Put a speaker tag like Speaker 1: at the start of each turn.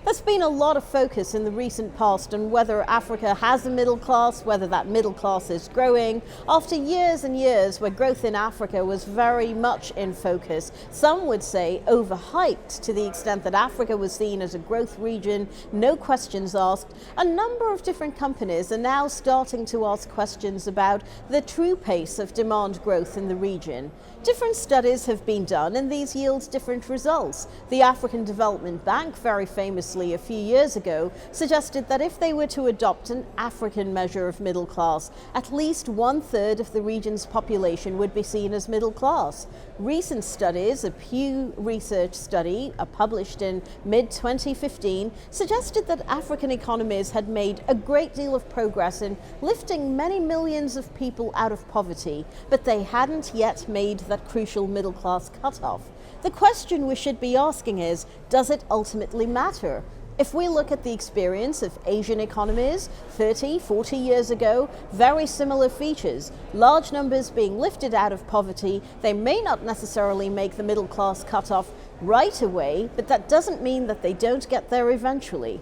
Speaker 1: There's been a lot of focus in the recent past on whether Africa has a middle class, whether that middle class is growing. After years and years where growth in Africa was very much in focus, some would say overhyped to the extent that Africa was seen as a growth region, no questions asked. A number of different companies are now starting to ask questions about the true pace of demand growth in the region. Different studies have been done and these yield different results. The African Development Bank, very famously a few years ago, suggested that if they were to adopt an African measure of middle class, at least 1/3 of the region's population would be seen as middle class. Recent studies, a Pew Research study published in mid-2015, suggested that African economies had made a great deal of progress in lifting many millions of people out of poverty, but they hadn't yet made that crucial middle class cutoff. The question we should be asking is, does it ultimately matter? If we look at the experience of Asian economies 30, 40 years ago, very similar features. Large numbers being lifted out of poverty. They may not necessarily make the middle class cutoff right away, but that doesn't mean that they don't get there eventually.